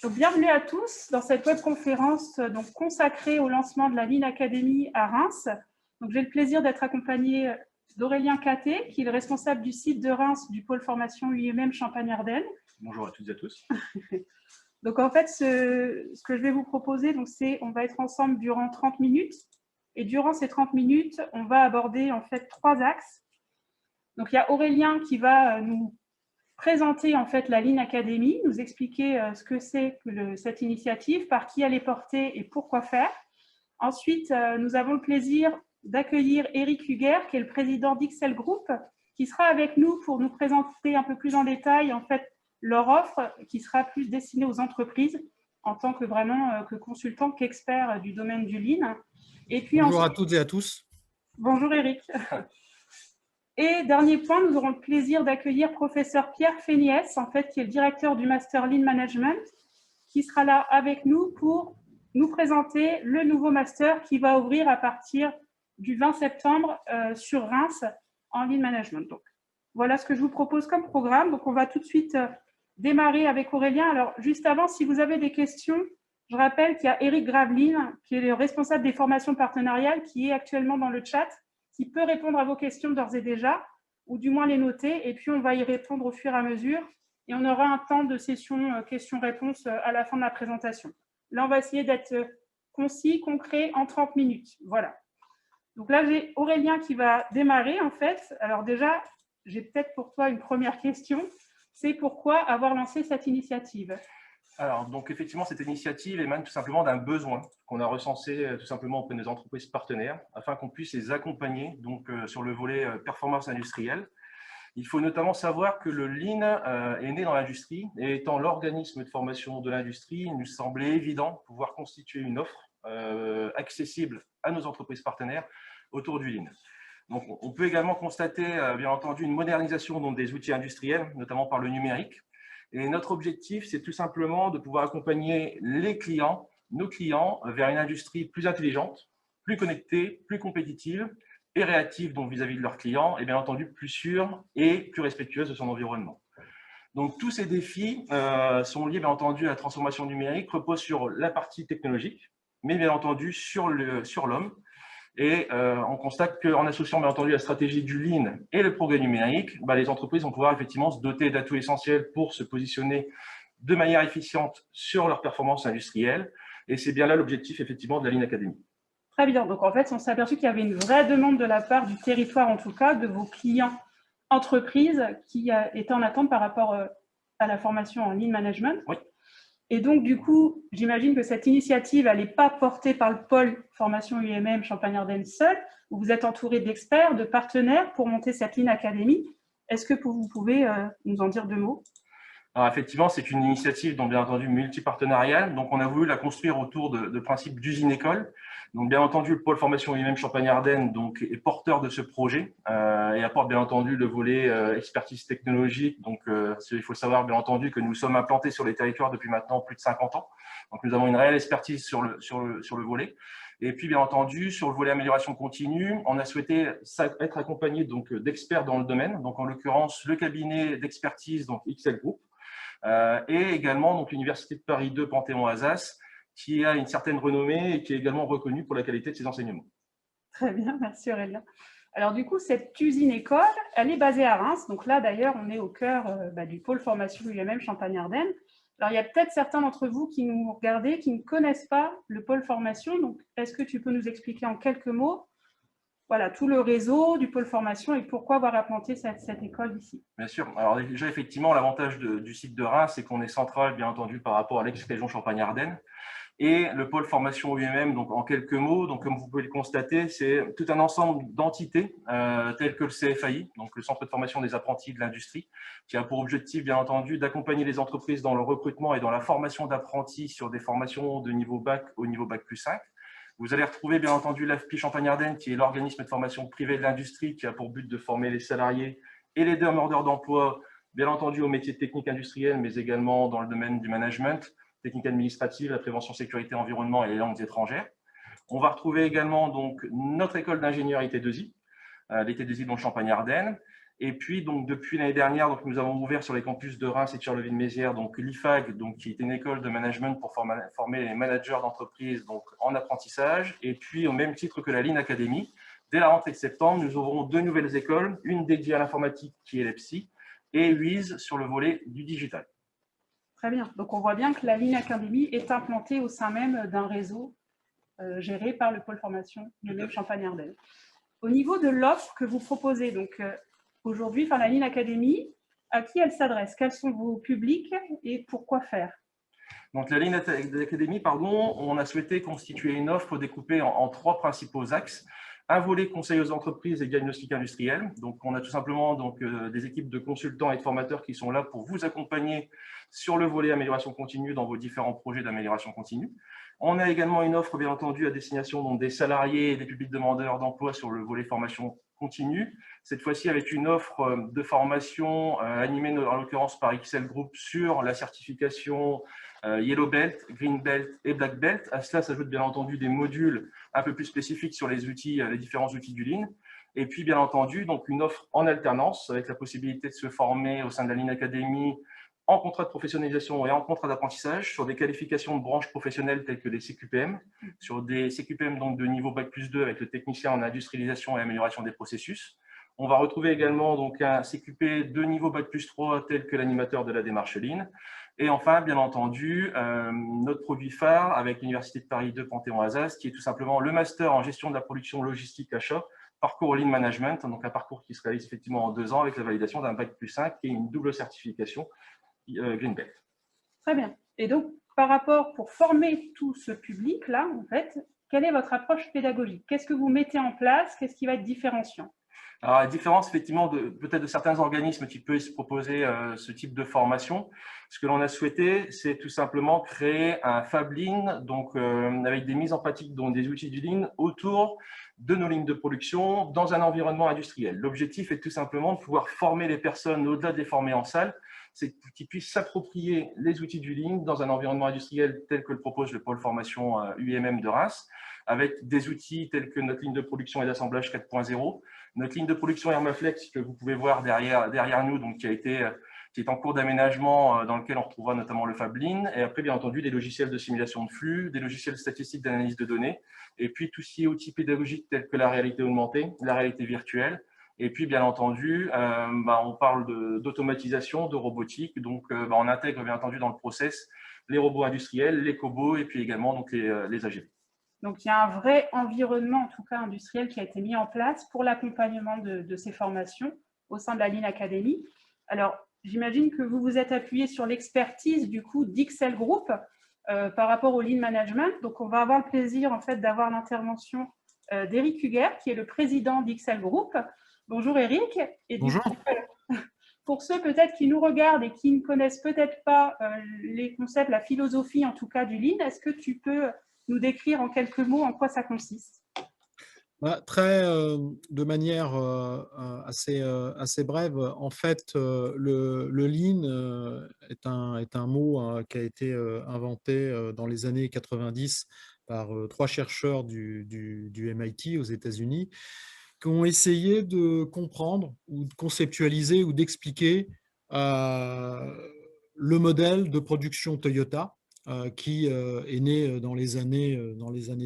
Donc, bienvenue à tous dans cette webconférence consacrée au lancement de la Lean Academy à Reims. J'ai le plaisir d'être accompagnée d'Aurélien Catté, qui est le responsable du site de Reims du pôle formation UIMM Champagne-Ardenne. Bonjour à toutes et à tous. Donc en fait, ce que je vais vous proposer, c'est on va être ensemble durant 30 minutes. Et durant ces 30 minutes, on va aborder en fait 3 axes. Donc il y a Aurélien qui va nous présenter en fait la Lean Academy, nous expliquer ce que c'est que cette initiative, par qui elle est portée et pourquoi faire. Ensuite, nous avons le plaisir d'accueillir Eric Huger, qui est le président d'Ixel Group, qui sera avec nous pour nous présenter un peu plus en détail en fait leur offre, qui sera plus destinée aux entreprises en tant que vraiment que consultant, qu'expert du domaine du Lean. Et puis bonjour ensuite, à toutes et à tous. Bonjour Eric. Et dernier point, nous aurons le plaisir d'accueillir professeur Pierre Féniès, en fait, qui est le directeur du Master Lean Management, qui sera là avec nous pour nous présenter le nouveau master qui va ouvrir à partir du 20 septembre sur Reims en Lean Management. Donc, voilà ce que je vous propose comme programme. Donc, on va tout de suite démarrer avec Aurélien. Alors, juste avant, si vous avez des questions, je rappelle qu'il y a Eric Graveline, qui est le responsable des formations partenariales, qui est actuellement dans le chat, qui peut répondre à vos questions d'ores et déjà, ou du moins les noter, et puis on va y répondre au fur et à mesure, et on aura un temps de session questions-réponses à la fin de la présentation. Là, on va essayer d'être concis, concret, en 30 minutes. Voilà. Donc là, j'ai Aurélien qui va démarrer, en fait. Alors déjà, j'ai peut-être pour toi une première question. C'est pourquoi avoir lancé cette initiative ? Alors, donc effectivement, cette initiative émane tout simplement d'un besoin qu'on a recensé tout simplement auprès de nos entreprises partenaires afin qu'on puisse les accompagner sur le volet performance industrielle. Il faut notamment savoir que le Lean est né dans l'industrie et étant l'organisme de formation de l'industrie, il nous semblait évident de pouvoir constituer une offre accessible à nos entreprises partenaires autour du Lean. Donc, on peut également constater, bien entendu, une modernisation des outils industriels, notamment par le numérique. Et notre objectif, c'est tout simplement de pouvoir accompagner les clients, nos clients, vers une industrie plus intelligente, plus connectée, plus compétitive et réactive donc vis-à-vis de leurs clients, et bien entendu plus sûre et plus respectueuse de son environnement. Donc tous ces défis sont liés bien entendu à la transformation numérique, reposent sur la partie technologique, mais bien entendu sur l'homme. Et on constate qu'en associant bien entendu la stratégie du Lean et le progrès numérique, les entreprises vont pouvoir effectivement se doter d'atouts essentiels pour se positionner de manière efficiente sur leur performance industrielle. Et c'est bien là l'objectif effectivement de la Lean Academy. Très bien. Donc en fait, on s'est aperçu qu'il y avait une vraie demande de la part du territoire, en tout cas, de vos clients entreprises qui étaient en attente par rapport à la formation en Lean Management. Oui. Et donc, du coup, j'imagine que cette initiative, elle n'est pas portée par le pôle formation UIMM Champagne-Ardenne seul. Vous êtes entouré d'experts, de partenaires pour monter cette Lean Academy. Est-ce que vous pouvez nous en dire 2 mots ? Alors effectivement, c'est une initiative, donc bien entendu multipartenariale. Donc on a voulu la construire autour de principes d'usine-école. Donc bien entendu, le pôle formation UIMM Champagne-Ardenne est porteur de ce projet et apporte bien entendu le volet expertise technologique. Donc il faut savoir bien entendu que nous sommes implantés sur les territoires depuis maintenant plus de 50 ans. Donc nous avons une réelle expertise sur le volet. Et puis, bien entendu, sur le volet amélioration continue, on a souhaité être accompagné d'experts dans le domaine. Donc, en l'occurrence, le cabinet d'expertise, donc Ixel Group, et également donc l'Université de Paris 2 Panthéon-Assas, qui a une certaine renommée et qui est également reconnue pour la qualité de ses enseignements. Très bien, merci Aurélien. Alors du coup, cette usine-école, elle est basée à Reims. Donc là, d'ailleurs, on est au cœur du pôle formation UIMM Champagne-Ardenne. Alors, il y a peut-être certains d'entre vous qui nous regardent, qui ne connaissent pas le pôle formation. Donc, est-ce que tu peux nous expliquer en quelques mots tout le réseau du pôle formation et pourquoi avoir implanté cette école ici? Bien sûr. Alors déjà, effectivement, l'avantage du site de Reims, c'est qu'on est central, bien entendu, par rapport à l'ex-région Champagne-Ardenne. Et le pôle formation UIMM, donc en quelques mots, donc comme vous pouvez le constater, c'est tout un ensemble d'entités telles que le CFAI, donc le Centre de formation des apprentis de l'industrie, qui a pour objectif, bien entendu, d'accompagner les entreprises dans le recrutement et dans la formation d'apprentis sur des formations de niveau bac au niveau bac plus 5. Vous allez retrouver, bien entendu, l'AFPI Champagne-Ardenne, qui est l'organisme de formation privée de l'industrie, qui a pour but de former les salariés et les demandeurs d'emploi, bien entendu, aux métiers techniques industriels, mais également dans le domaine du management, technique administrative, la prévention sécurité environnement et les langues étrangères. On va retrouver également donc notre école d'ingénieur IT2I, l'IT2I dans Champagne-Ardenne. Et puis, donc, depuis l'année dernière, donc, nous avons ouvert sur les campus de Reims et de Charleville-Mézières l'IFAG, qui est une école de management pour former les managers d'entreprise en apprentissage. Et puis, au même titre que la Lean Academy, dès la rentrée de septembre, nous ouvrons 2 nouvelles écoles, une dédiée à l'informatique qui est l'EPSI et WISE sur le volet du digital. Très bien. Donc, on voit bien que la Lean Academy est implantée au sein même d'un réseau géré par le pôle formation du même Champagne-Ardenne. Au niveau de l'offre que vous proposez, donc aujourd'hui, la Lean Academy, à qui elle s'adresse? Quels sont vos publics et pourquoi faire? Donc, la Lean Academy, on a souhaité constituer une offre découpée en 3 principaux axes. Un volet conseil aux entreprises et diagnostic industriel. Donc, on a tout simplement des équipes de consultants et de formateurs qui sont là pour vous accompagner sur le volet amélioration continue dans vos différents projets d'amélioration continue. On a également une offre, bien entendu, à destination des salariés et des publics demandeurs d'emploi sur le volet formation continue. Cette fois-ci, avec une offre de formation animée, en l'occurrence par XL Group, sur la certification Yellow Belt, Green Belt et Black Belt. À cela s'ajoutent bien entendu des modules un peu plus spécifiques sur les différents outils du Lean. Et puis, bien entendu, une offre en alternance avec la possibilité de se former au sein de la Lean Academy en contrat de professionnalisation et en contrat d'apprentissage sur des qualifications de branches professionnelles telles que les CQPM, sur des CQPM de niveau Bac+2 avec le technicien en industrialisation et amélioration des processus. On va retrouver également un CQP de niveau Bac+3 tel que l'animateur de la démarche Lean. Et enfin, bien entendu, notre produit phare avec l'Université de Paris 2 Panthéon-Assas, qui est tout simplement le master en gestion de la production logistique achat, parcours Lean Management, donc un parcours qui se réalise effectivement en 2 ans avec la validation d'un Bac+5 et une double certification Green Belt. Très bien. Et donc, par rapport, pour former tout ce public-là, en fait, quelle est votre approche pédagogique? Qu'est-ce que vous mettez en place? Qu'est-ce qui va être différenciant? Alors, à la différence, effectivement, peut-être de certains organismes qui peuvent se proposer ce type de formation, ce que l'on a souhaité, c'est tout simplement créer un Fab Lean, avec des mises en pratique des outils du Lean autour de nos lignes de production dans un environnement industriel. L'objectif est tout simplement de pouvoir former les personnes au-delà de les former en salle, c'est qu'ils puissent s'approprier les outils du Lean dans un environnement industriel tel que le propose le pôle formation UMM de Reims, avec des outils tels que notre ligne de production et d'assemblage 4.0, notre ligne de production Hermaflex que vous pouvez voir derrière nous, qui est en cours d'aménagement, dans lequel on retrouvera notamment le Fab Lean, et après, bien entendu, des logiciels de simulation de flux, des logiciels statistiques d'analyse de données, et puis tout ce qui est outils pédagogiques tels que la réalité augmentée, la réalité virtuelle, et puis, bien entendu, on parle d'automatisation, de robotique, on intègre, bien entendu, dans le process les robots industriels, les cobots, et puis également les AGV. Donc, il y a un vrai environnement, en tout cas industriel, qui a été mis en place pour l'accompagnement de ces formations au sein de la Lean Academy. Alors, j'imagine que vous vous êtes appuyé sur l'expertise du coup d'XL Group par rapport au Lean Management. Donc, on va avoir le plaisir en fait d'avoir l'intervention d'Éric Huguer, qui est le président d'XL Group. Bonjour Éric. Et bonjour. Du coup, pour ceux peut-être qui nous regardent et qui ne connaissent peut-être pas les concepts, la philosophie en tout cas du Lean, est-ce que tu peux nous décrire en quelques mots en quoi ça consiste? De manière assez brève, en fait, le Lean est un mot qui a été inventé dans les années 90 par 3 chercheurs du MIT aux États-Unis qui ont essayé de comprendre ou de conceptualiser ou d'expliquer le modèle de production Toyota qui est né dans les années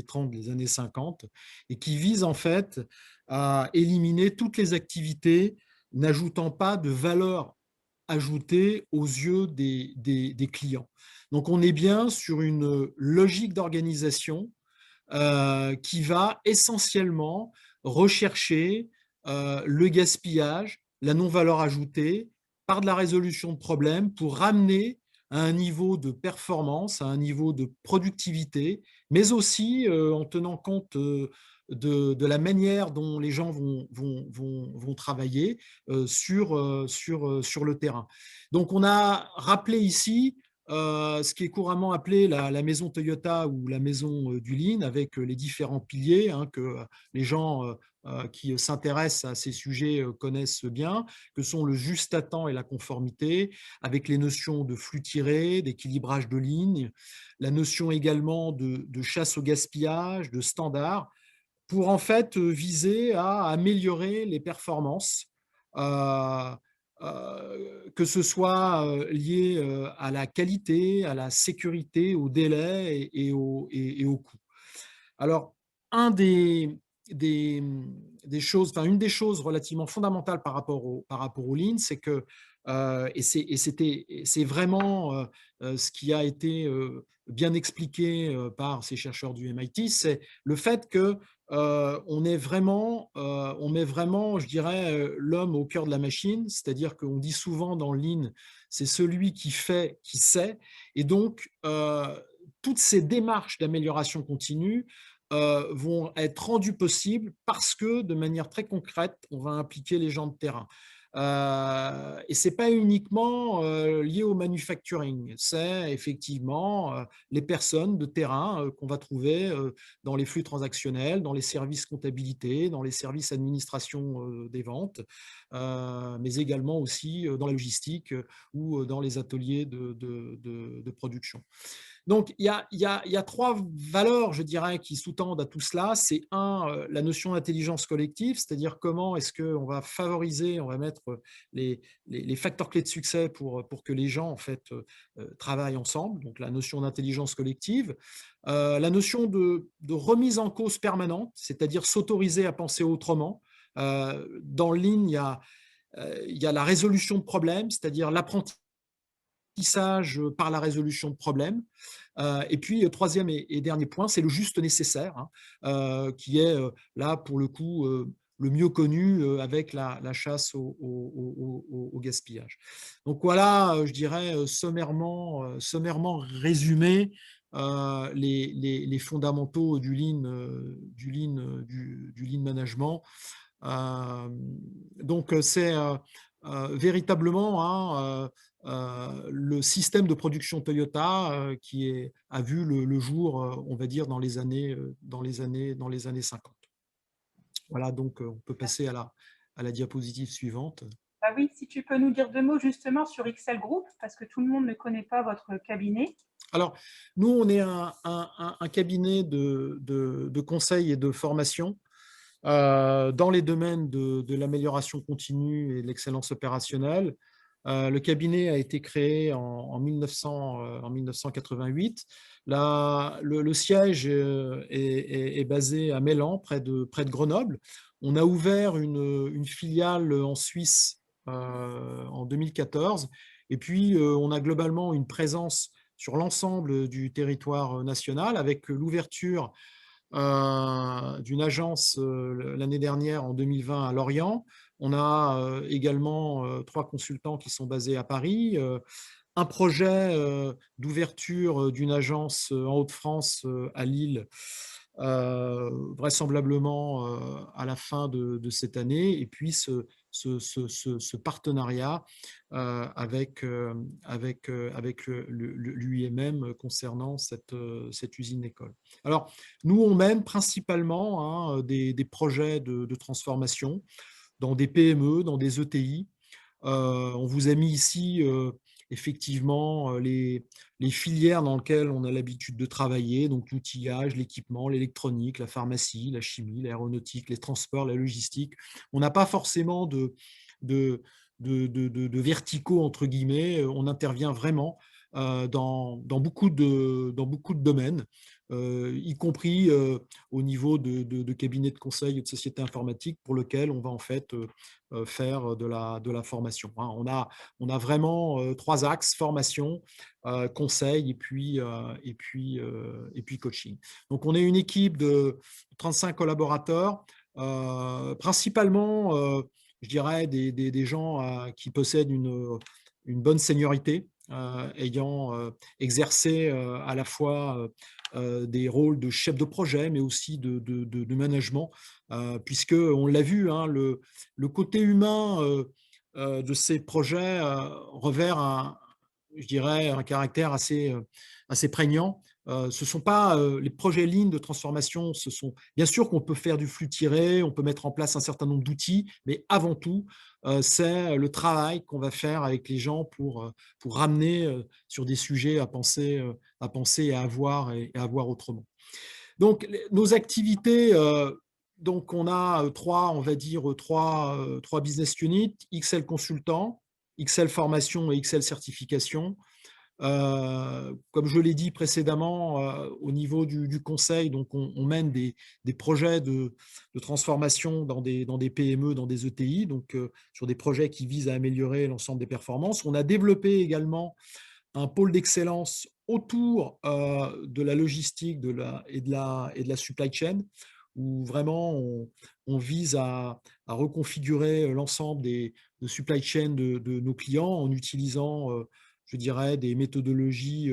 30, les années 50, et qui vise en fait à éliminer toutes les activités n'ajoutant pas de valeur ajoutée aux yeux des clients. Donc on est bien sur une logique d'organisation qui va essentiellement rechercher le gaspillage, la non-valeur ajoutée par de la résolution de problèmes pour ramener à un niveau de performance, à un niveau de productivité, mais aussi en tenant compte de la manière dont les gens vont travailler sur le terrain. Donc, on a rappelé ici ce qui est couramment appelé la maison Toyota ou la maison du Lean, avec les différents piliers que les gens qui s'intéressent à ces sujets connaissent bien, que sont le juste à temps et la conformité, avec les notions de flux tiré, d'équilibrage de lignes, la notion également de chasse au gaspillage, de standards, pour en fait viser à améliorer les performances que ce soit lié à la qualité, à la sécurité, au délai et au coût. Alors, des choses, enfin, une des choses relativement fondamentales par rapport au Lean, c'est que, c'est vraiment ce qui a été bien expliqué par ces chercheurs du MIT, c'est le fait que on met vraiment, je dirais, l'homme au cœur de la machine, c'est-à-dire qu'on dit souvent dans le Lean, c'est celui qui fait, qui sait, et donc toutes ces démarches d'amélioration continue vont être rendues possibles parce que, de manière très concrète, on va impliquer les gens de terrain. Et ce n'est pas uniquement lié au manufacturing, c'est effectivement les personnes de terrain qu'on va trouver dans les flux transactionnels, dans les services comptabilité, dans les services administration des ventes, mais également aussi dans la logistique ou dans les ateliers de production. Donc, il y a trois valeurs, je dirais, qui sous-tendent à tout cela. C'est la notion d'intelligence collective, c'est-à-dire comment est-ce qu'on va favoriser, on va mettre les facteurs clés de succès pour que les gens, en fait, travaillent ensemble. Donc, la notion d'intelligence collective. La notion de remise en cause permanente, c'est-à-dire s'autoriser à penser autrement. Dans le Lean, il y a la résolution de problèmes, c'est-à-dire l'apprentissage par la résolution de problèmes. Et puis, troisième et dernier point, c'est le juste nécessaire, qui est là, pour le coup, le mieux connu avec la chasse au gaspillage. Donc voilà, je dirais sommairement résumé les fondamentaux du lean management. Donc c'est véritablement le système de production Toyota qui a vu le jour, on va dire, dans les années 50. Voilà, donc on peut passer à la diapositive suivante. Ah oui, si tu peux nous dire deux mots justement sur XL Group, parce que tout le monde ne connaît pas votre cabinet. Alors, nous, on est un cabinet de conseil et de formation dans les domaines de l'amélioration continue et de l'excellence opérationnelle. Le cabinet a été créé en 1988. Le siège est basé à Mélan, près de Grenoble. On a ouvert une filiale en Suisse en 2014. Et puis, on a globalement une présence sur l'ensemble du territoire national avec l'ouverture d'une agence l'année dernière, en 2020, à Lorient. On a également 3 consultants qui sont basés à Paris, un projet d'ouverture d'une agence en Hauts-de-France à Lille, vraisemblablement à la fin de cette année, et puis ce partenariat avec l'UIMM concernant cette usine-école. Alors, nous, on mène principalement des projets de transformation dans des PME, dans des ETI. On vous a mis ici effectivement les filières dans lesquelles on a l'habitude de travailler, donc l'outillage, l'équipement, l'électronique, la pharmacie, la chimie, l'aéronautique, les transports, la logistique. On n'a pas forcément de verticaux, entre guillemets. On intervient vraiment dans beaucoup de domaines, y compris au niveau de cabinets de conseil et de sociétés informatiques pour lequel on va en fait faire de la formation. On a vraiment 3 axes: formation, conseil et puis coaching. Donc, on est une équipe de 35 collaborateurs, principalement, je dirais, des gens qui possèdent une bonne seniorité, ayant exercé à la fois des rôles de chef de projet, mais aussi de management, puisque, on l'a vu, le côté humain de ces projets revêt je dirais, un caractère assez prégnant. Ce ne sont pas les projets Lean de transformation, bien sûr qu'on peut faire du flux tiré, on peut mettre en place un certain nombre d'outils, mais avant tout, c'est le travail qu'on va faire avec les gens pour ramener sur des sujets à penser et à voir autrement. Donc, nos activités Donc, on a on va dire, trois business units, XL Consultant, XL Formation et XL Certification. Comme je l'ai dit précédemment, au niveau du conseil, donc on mène des projets de transformation dans des PME, dans des ETI, donc sur des projets qui visent à améliorer l'ensemble des performances. On a développé également un pôle d'excellence autour de la logistique et de la supply chain, où vraiment on vise à reconfigurer l'ensemble des supply chain de nos clients en utilisant, je dirais, des méthodologies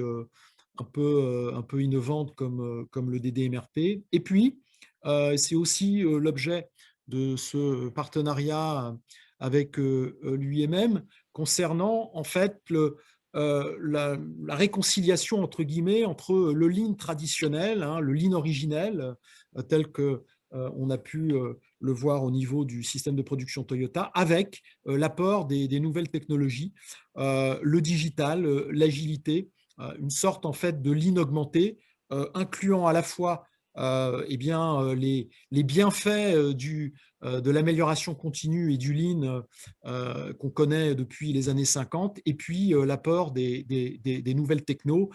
un peu innovantes comme le DDMRP. Et puis, c'est aussi l'objet de ce partenariat avec l'UIMM concernant en fait la réconciliation entre guillemets entre le lean traditionnel, hein, le lean originel, tel que on a pu le voir au niveau du système de production Toyota, avec l'apport des nouvelles technologies, le digital, l'agilité, une sorte en fait de lean augmenté, incluant à la fois eh bien, les bienfaits de l'amélioration continue et du lean qu'on connaît depuis les années 50, et puis l'apport des nouvelles technos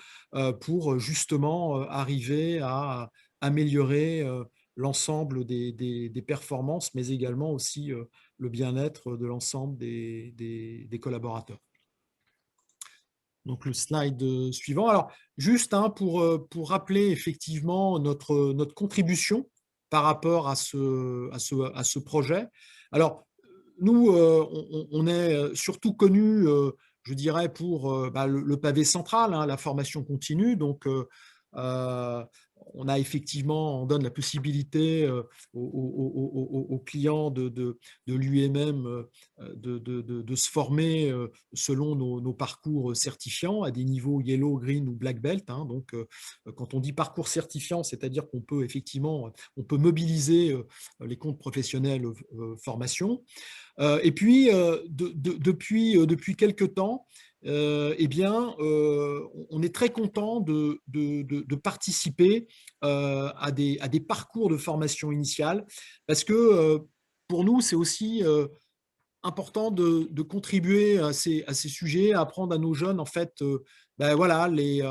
pour justement arriver à améliorer l'ensemble des performances, mais également aussi le bien-être de l'ensemble des collaborateurs. Donc, le slide suivant. Alors, juste pour rappeler effectivement notre contribution par rapport à ce projet. Alors, nous, on est surtout connus, je dirais, pour le pavé central, hein, la formation continue. Donc, on a effectivement, on donne la possibilité aux clients de l'UMM de se former selon nos parcours certifiants à des niveaux yellow, green ou black belt. Hein. Donc, quand on dit parcours certifiant, c'est-à-dire qu'on peut effectivement, on peut mobiliser les comptes professionnels formation. Et puis, depuis quelques temps, eh bien, on est très content de participer à des parcours de formation initiale, parce que pour nous, c'est aussi important de contribuer à ces sujets, à apprendre à nos jeunes, en fait, voilà, les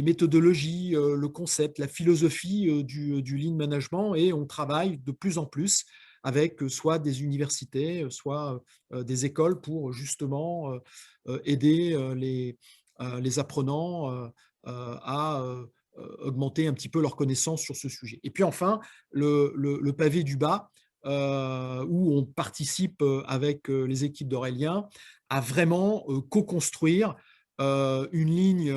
méthodologies, le concept, la philosophie du lean management, et on travaille de plus en plus avec soit des universités, soit des écoles pour justement aider les apprenants à augmenter un petit peu leurs connaissances sur ce sujet. Et puis enfin, le pavé du bas, où on participe avec les équipes d'Aurélien à vraiment co-construire une ligne,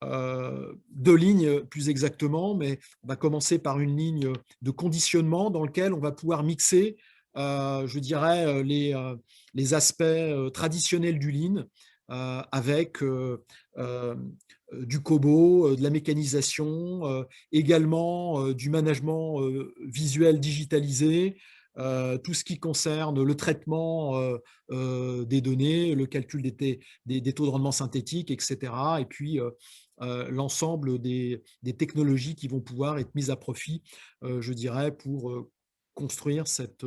deux lignes plus exactement, mais on va commencer par une ligne de conditionnement dans laquelle on va pouvoir mixer, je dirais, les aspects traditionnels du lean avec du cobo, de la mécanisation, également du management visuel digitalisé, tout ce qui concerne le traitement des données, le calcul des taux de rendement synthétiques, etc. Et puis, l'ensemble des technologies qui vont pouvoir être mises à profit, je dirais, pour construire cette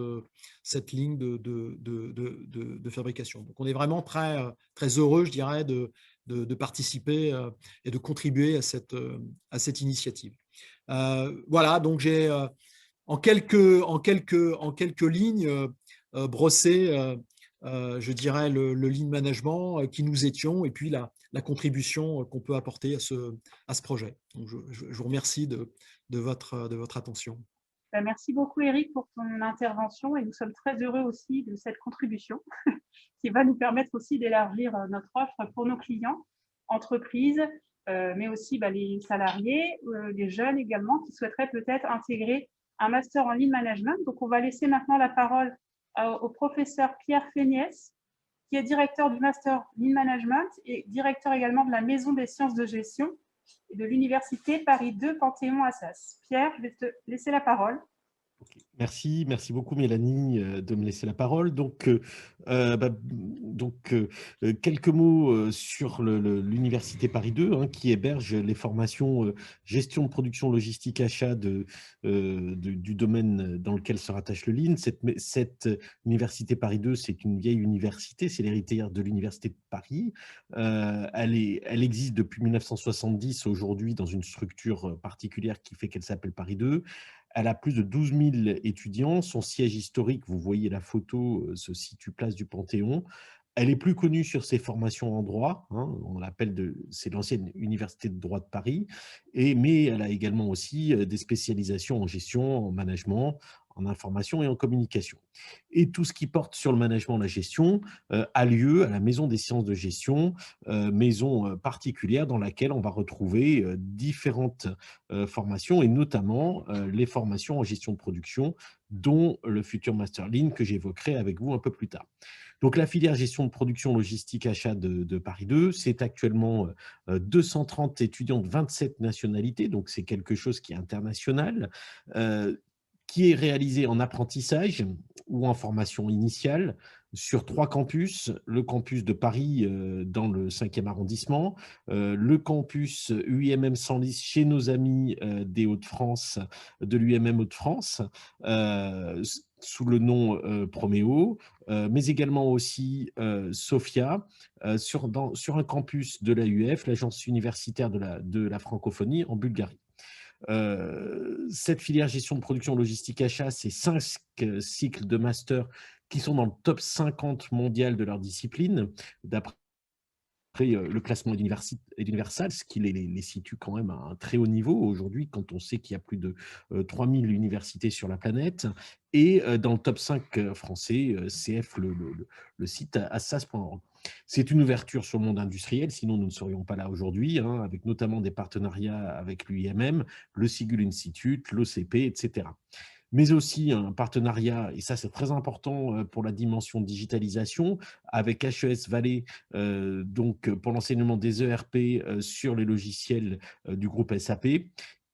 ligne de fabrication. Donc, on est vraiment très, très heureux, je dirais, de participer et de contribuer à cette initiative. Voilà, donc j'ai en quelques lignes brossé, je dirais, le lean management qui nous étions, et puis la contribution qu'on peut apporter à ce projet. Donc, je vous remercie de votre attention. Merci beaucoup, Eric, pour ton intervention, et nous sommes très heureux aussi de cette contribution qui va nous permettre aussi d'élargir notre offre pour nos clients, entreprises, mais aussi les salariés, les jeunes également, qui souhaiteraient peut-être intégrer un master en lean management. Donc, on va laisser maintenant la parole au professeur Pierre Féniès, qui est directeur du master lean management et directeur également de la Maison des sciences de gestion et de l'Université Paris 2 Panthéon-Assas. Pierre, je vais te laisser la parole. Ok. Merci beaucoup Mélanie de me laisser la parole. Quelques mots sur l'Université Paris 2 hein, qui héberge les formations gestion de production, logistique, achat du domaine dans lequel se rattache le LIN. Cette Université Paris 2, c'est une vieille université, c'est l'héritière de l'Université de Paris. Elle existe depuis 1970 aujourd'hui dans une structure particulière qui fait qu'elle s'appelle Paris 2. Elle a plus de 12 000 étudiants. Son siège historique, vous voyez la photo, se situe place du Panthéon. Elle est plus connue sur ses formations en droit. Hein, c'est l'ancienne Université de droit de Paris. Mais elle a également aussi des spécialisations en gestion, en management, en information et en communication. Et tout ce qui porte sur le management, la gestion, a lieu à la Maison des sciences de gestion, maison particulière dans laquelle on va retrouver différentes formations et notamment les formations en gestion de production, dont le futur Master Lean que j'évoquerai avec vous un peu plus tard. Donc, la filière gestion de production, logistique, achat de Paris 2, c'est actuellement 230 étudiants de 27 nationalités, donc c'est quelque chose qui est international, qui est réalisé en apprentissage ou en formation initiale sur 3 campus, le campus de Paris dans le 5e arrondissement, le campus UIMM Senlis chez nos amis des Hauts-de-France, de l'UMM Hauts-de-France, sous le nom Proméo, mais également aussi Sophia, sur un campus de l'AUF, l'Agence universitaire de la francophonie en Bulgarie. Cette filière gestion de production, logistique, achat, c'est 5 cycles de master qui sont dans le top 50 mondial de leur discipline, d'après le classement d'Universal, ce qui les situe quand même à un très haut niveau aujourd'hui, quand on sait qu'il y a plus de 3000 universités sur la planète. Et dans le top 5 français, CF le cite à sas.org. C'est une ouverture sur le monde industriel, sinon nous ne serions pas là aujourd'hui, hein, avec notamment des partenariats avec l'UIMM, le Sigul Institute, l'OCP, etc. Mais aussi un partenariat, et ça c'est très important pour la dimension digitalisation, avec HES Vallée, donc pour l'enseignement des ERP sur les logiciels du groupe SAP.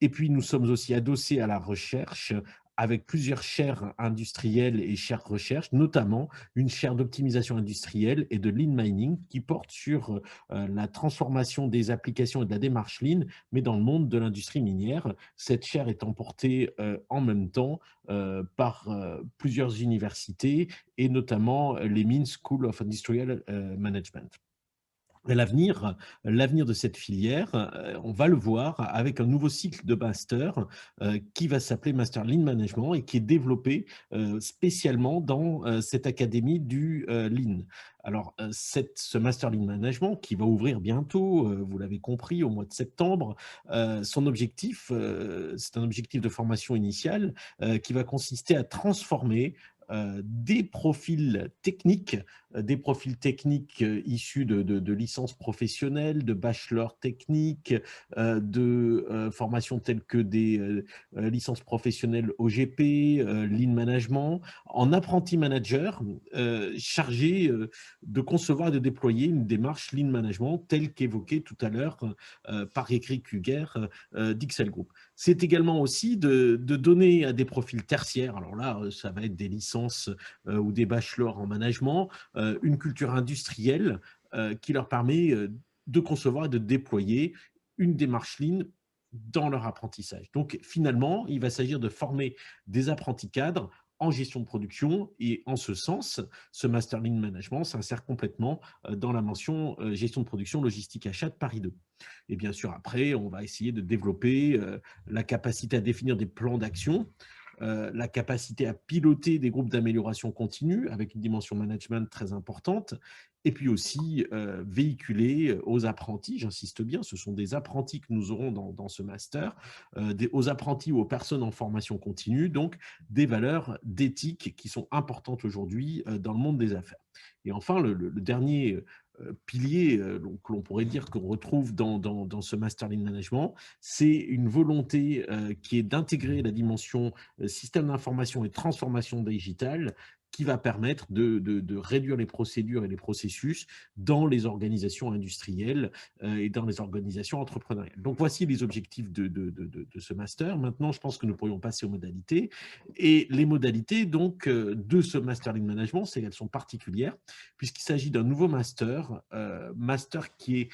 Et puis nous sommes aussi adossés à la recherche avec plusieurs chaires industrielles et chaires recherche, notamment une chaire d'optimisation industrielle et de lean mining qui porte sur la transformation des applications et de la démarche lean, mais dans le monde de l'industrie minière. Cette chaire est emportée en même temps par plusieurs universités et notamment les Min School of Industrial Management. L'avenir de cette filière, on va le voir avec un nouveau cycle de master qui va s'appeler Master Lean Management et qui est développé spécialement dans cette académie du Lean. Alors, ce Master Lean Management qui va ouvrir bientôt, vous l'avez compris, au mois de septembre, son objectif, c'est un objectif de formation initiale qui va consister à transformer des profils techniques issus de licences professionnelles, de bachelor techniques, de formations telles que des licences professionnelles OGP, Lean Management, en apprenti manager chargé de concevoir et de déployer une démarche Lean Management telle qu'évoquée tout à l'heure par Eric Huger d'Ixel Group. C'est également aussi de donner à des profils tertiaires, alors là, ça va être des licences ou des bachelors en management, une culture industrielle qui leur permet de concevoir et de déployer une démarche Lean dans leur apprentissage. Donc, finalement, il va s'agir de former des apprentis cadres en gestion de production et en ce sens, ce Master Lean Management s'insère complètement dans la mention gestion de production, logistique, achat de Paris 2. Et bien sûr, après, on va essayer de développer la capacité à définir des plans d'action, la capacité à piloter des groupes d'amélioration continue avec une dimension management très importante, et puis aussi véhiculer aux apprentis, j'insiste bien, ce sont des apprentis que nous aurons dans ce master, aux apprentis ou aux personnes en formation continue, donc des valeurs d'éthique qui sont importantes aujourd'hui dans le monde des affaires. Et enfin, le dernier pilier que l'on pourrait dire qu'on retrouve dans ce Master Lean Management, c'est une volonté qui est d'intégrer la dimension système d'information et transformation digitale qui va permettre de réduire les procédures et les processus dans les organisations industrielles et dans les organisations entrepreneuriales. Donc, voici les objectifs de ce master. Maintenant, je pense que nous pourrions passer aux modalités. Et les modalités donc, de ce Master Lean Management, c'est qu'elles sont particulières, puisqu'il s'agit d'un nouveau master, master qui est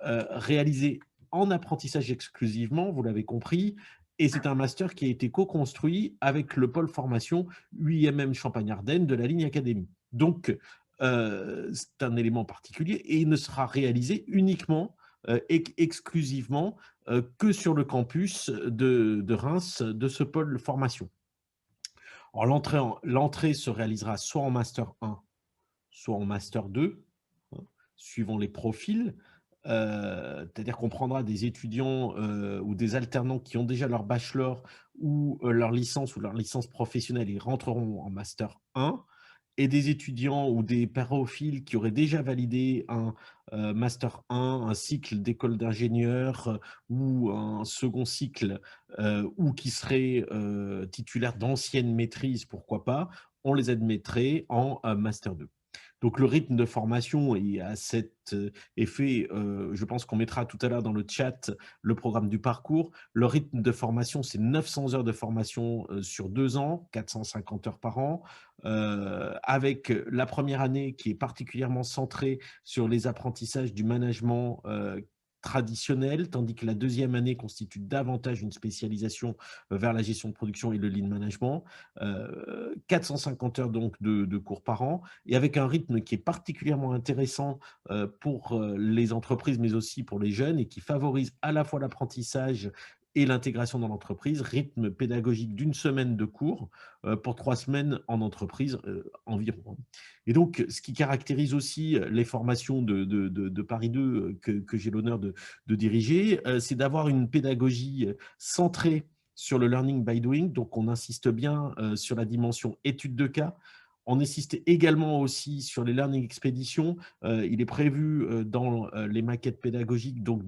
réalisé en apprentissage exclusivement, vous l'avez compris, et c'est un master qui a été co-construit avec le pôle formation UIMM Champagne-Ardenne de la ligne Académie. Donc, c'est un élément particulier et il ne sera réalisé uniquement et exclusivement que sur le campus de Reims de ce pôle formation. L'entrée se réalisera soit en Master 1, soit en Master 2, hein, suivant les profils. C'est-à-dire qu'on prendra des étudiants ou des alternants qui ont déjà leur bachelor ou leur licence professionnelle et rentreront en Master 1, et des étudiants ou des profils qui auraient déjà validé un Master 1, un cycle d'école d'ingénieur ou un second cycle ou qui seraient titulaires d'anciennes maîtrises, pourquoi pas, on les admettrait en Master 2. Donc, le rythme de formation est à cet effet. Je pense qu'on mettra tout à l'heure dans le chat le programme du parcours. Le rythme de formation, c'est 900 heures de formation sur 2 ans, 450 heures par an, avec la première année qui est particulièrement centrée sur les apprentissages du management traditionnel, tandis que la deuxième année constitue davantage une spécialisation vers la gestion de production et le lean management. 450 heures donc de cours par an, et avec un rythme qui est particulièrement intéressant pour les entreprises, mais aussi pour les jeunes, et qui favorise à la fois l'apprentissage et l'intégration dans l'entreprise. Rythme pédagogique d'1 semaine de cours pour 3 semaines en entreprise environ. Et donc, ce qui caractérise aussi les formations de Paris 2 que j'ai l'honneur de diriger, c'est d'avoir une pédagogie centrée sur le learning by doing. Donc, on insiste bien sur la dimension étude de cas. On insiste également aussi sur les learning expéditions. Il est prévu dans les maquettes pédagogiques donc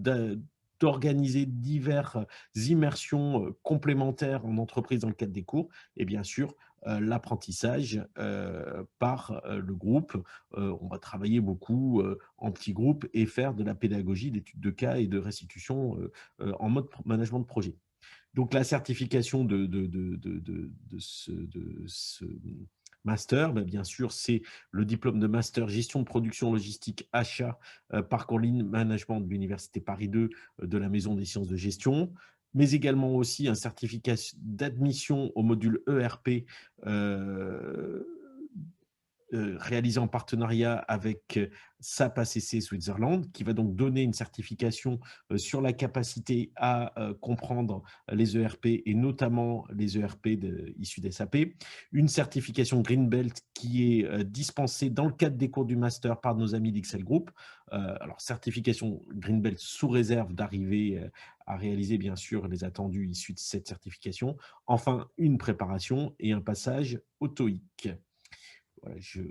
d'organiser diverses immersions complémentaires en entreprise dans le cadre des cours, et bien sûr l'apprentissage par le groupe. On va travailler beaucoup en petits groupes et faire de la pédagogie, d'études de cas et de restitution en mode management de projet. Donc, la certification de ce master, bien sûr, c'est le diplôme de master gestion de production logistique achat parcours Lean Management de l'Université Paris 2 de la Maison des sciences de gestion, mais également aussi un certificat d'admission au module ERP réalisé en partenariat avec SAP ACC Switzerland, qui va donc donner une certification sur la capacité à comprendre les ERP et notamment les ERP issus des SAP. Une certification Green Belt qui est dispensée dans le cadre des cours du master par nos amis d'Excel Group. Alors, certification Green Belt sous réserve d'arriver à réaliser bien sûr les attendus issus de cette certification. Enfin, une préparation et un passage au TOEIC. Voilà, je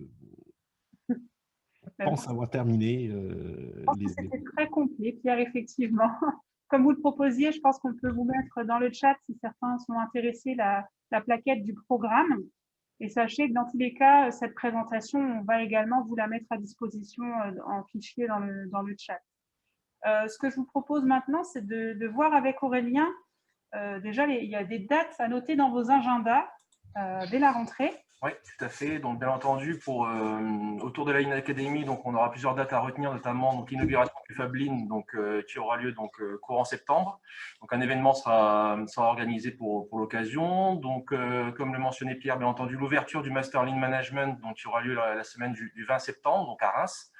pense avoir terminé. Je pense que c'était très complet, Pierre, effectivement. Comme vous le proposiez, je pense qu'on peut vous mettre dans le chat, si certains sont intéressés, la plaquette du programme. Et sachez que dans tous les cas, cette présentation, on va également vous la mettre à disposition en fichier dans le chat. Ce que je vous propose maintenant, c'est de voir avec Aurélien. Déjà, il y a des dates à noter dans vos agendas dès la rentrée. Oui, tout à fait. Donc, bien entendu, autour de la Lean Academy, donc on aura plusieurs dates à retenir, notamment l'inauguration du Fab Lean, qui aura lieu courant septembre. Donc, un événement sera organisé pour l'occasion. Donc, comme le mentionnait Pierre, bien entendu, l'ouverture du Master Lean Management, donc qui aura lieu la semaine du 20 septembre, donc à Reims.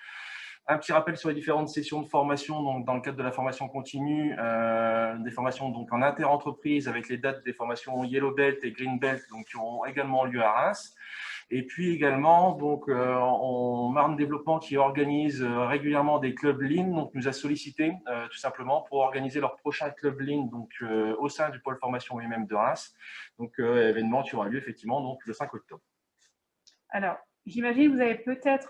Un petit rappel sur les différentes sessions de formation, donc dans le cadre de la formation continue, des formations donc en inter-entreprise avec les dates des formations Yellow Belt et Green Belt, donc qui auront également lieu à Reims. Et puis également, donc, Marne Développement qui organise régulièrement des clubs Lean, donc nous a sollicité tout simplement pour organiser leur prochain club Lean donc, au sein du pôle formation lui-même de Reims. Donc, événement qui aura lieu effectivement donc, le 5 octobre. Alors, j'imagine que vous avez peut-être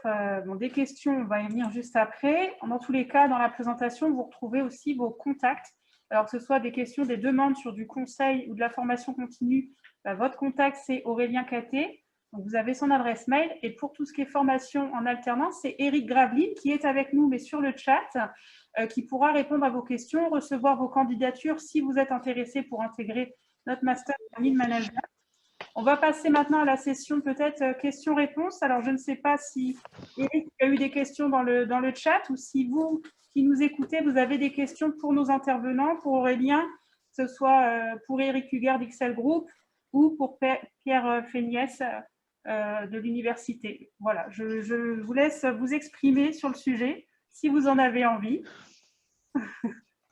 des questions, on va y venir juste après. Dans tous les cas, dans la présentation, vous retrouvez aussi vos contacts. Alors, que ce soit des questions, des demandes sur du conseil ou de la formation continue, votre contact, c'est Aurélien Caté. Donc, vous avez son adresse mail. Et pour tout ce qui est formation en alternance, c'est Eric Graveline qui est avec nous, mais sur le chat, qui pourra répondre à vos questions, recevoir vos candidatures si vous êtes intéressé pour intégrer notre master en Lean Management. On va passer maintenant à la session peut-être questions-réponses. Alors, je ne sais pas si Eric a eu des questions dans le chat ou si vous qui nous écoutez, vous avez des questions pour nos intervenants, pour Aurélien, que ce soit pour Eric Huguer d'Excel Group ou pour Pierre Féniès de l'université. Voilà, je vous laisse vous exprimer sur le sujet si vous en avez envie.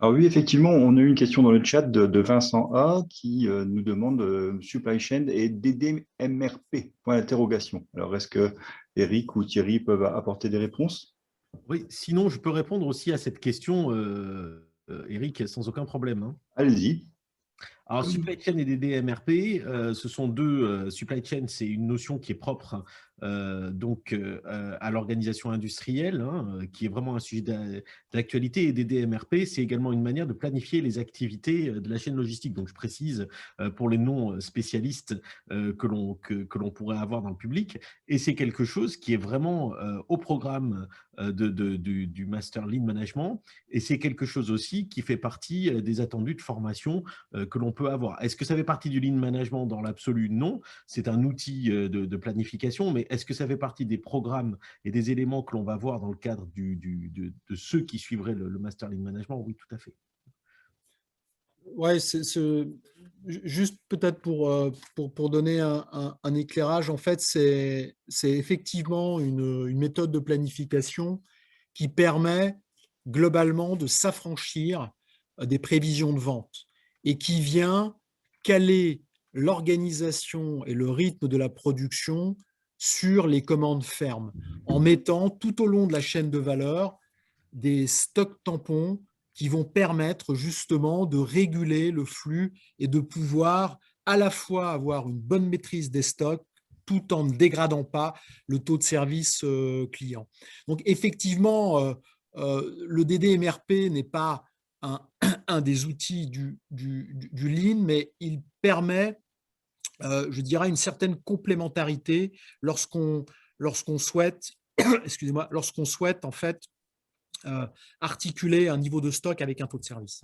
Alors oui, effectivement, on a eu une question dans le chat de Vincent A qui nous demande supply chain et DDMRP, point d'interrogation. Alors, est-ce que Eric ou Thierry peuvent apporter des réponses? Oui, sinon, je peux répondre aussi à cette question, Eric, sans aucun problème, hein. Allez-y. Alors, supply chain et DDMRP, ce sont deux. Supply chain, c'est une notion qui est propre donc à l'organisation industrielle, hein, qui est vraiment un sujet d'actualité. Et DDMRP, c'est également une manière de planifier les activités de la chaîne logistique. Donc, je précise pour les non-spécialistes que l'on pourrait avoir dans le public. Et c'est quelque chose qui est vraiment au programme du Master Lean Management. Et c'est quelque chose aussi qui fait partie des attendus de formation que l'on peut avoir. Est-ce que ça fait partie du Lean Management? Dans l'absolu, non. C'est un outil de planification, mais est-ce que ça fait partie des programmes et des éléments que l'on va voir dans le cadre de ceux qui suivraient le Master Lean Management? Oui, tout à fait. Ouais, juste peut-être pour donner un éclairage, en fait, c'est effectivement une méthode de planification qui permet globalement de s'affranchir des prévisions de vente et qui vient caler l'organisation et le rythme de la production sur les commandes fermes, en mettant tout au long de la chaîne de valeur des stocks tampons qui vont permettre justement de réguler le flux et de pouvoir à la fois avoir une bonne maîtrise des stocks tout en ne dégradant pas le taux de service client. Donc effectivement, le DDMRP n'est pas un des outils du Lean, mais il permet, je dirais, une certaine complémentarité lorsqu'on souhaite, excusez-moi, lorsqu'on souhaite en fait articuler un niveau de stock avec un taux de service.